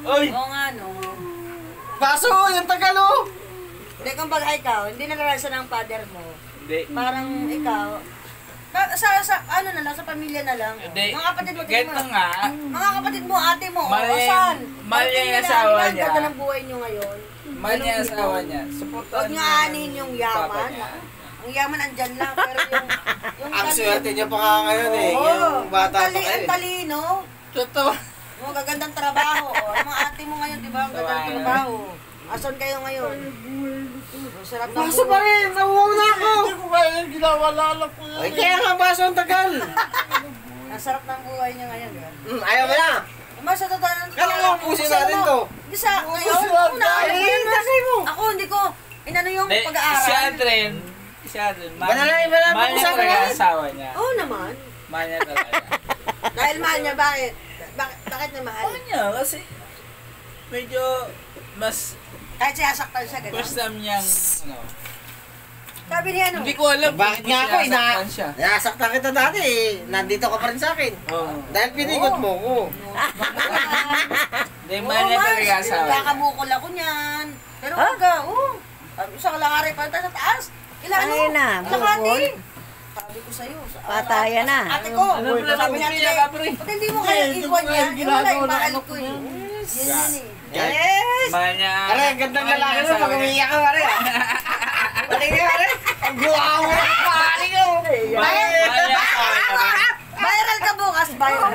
Oy! Oo nga, no. Baso! Yung tagal oh! Hindi, kung baga ikaw, hindi naranasan ng father mo. Hindi. Parang ikaw, ano na lang, sa pamilya na lang. Hindi. Mga kapatid mo, Ganito nga. Mga kapatid mo, ate mo, Mali- saan? mali yung Tingnan asawa na, niya. Ang ganda ng buhay niyo ngayon. Mahal niya ang asawa niya. Supportan Huwag niya anin yung yaman. Ang yaman andyan lang, pero yung Ang swerte niya pa nga ngayon eh. Oo. Yung bata pa Ang kayo. talino. Totoo. Ang gagandang trabaho. Ang mga ate mo ngayon, di ba? Ang gagandang trabaho. Asan kayo ngayon? Ang sarap ng Baso pa rin! Nauwaw na ako! Hindi ko kaya yung ginawalala ko Ay, kaya nga baso ang tagal! Ang sarap ng buhay niya ngayon. Ayaw mo na! Mas sa totoo ng Kala ko pusin natin to. Hindi sa ngayon. Ubusin natin. Una, Ay, tasay mo! ako hindi ko inano yung Hindi, pag-aaral. si Adren. Si Adren. Iba na lang, iba na Mahal niya pag-usapan talaga ang natin. asawa niya. Oo naman. Mahal niya talaga. Dahil mahal niya, bakit? Bakit niya mahal? Mahal niya kasi medyo mas Kahit sinasaktan siya, gano'n. first time niyang ano. Sabi niya, ano? Hindi ko alam. Bakit kung nga ako, sinasaktan siya. nasaktan kita dati eh. Nandito ka pa rin sa akin. Oo. Dahil pinigot mo ko. Hindi, mahal niya talaga ang asawa niya. Kakabukol ako niyan. Pero huwag ka, Sa kalangari pa tayo sa taas. Ilan ano? Ay na, Kalahati. bukol. Sabi ko sa'yo. Patayan na. Ate ko. Ano pala Sabi niya, nabukli na ka, pre? Pag hindi mo kaya iwan yan, wala yung mahal ko eh. Yan yan eh. Yes! Mahal niya. Are, ang gandang mahal niya lalaki ang mo asawa pag niya. umiiyak ka, are. Pati ka, are. Ang guwaw mo na, pari ko. Mahal niya ang asawa niya. Viral ka bukas, viral.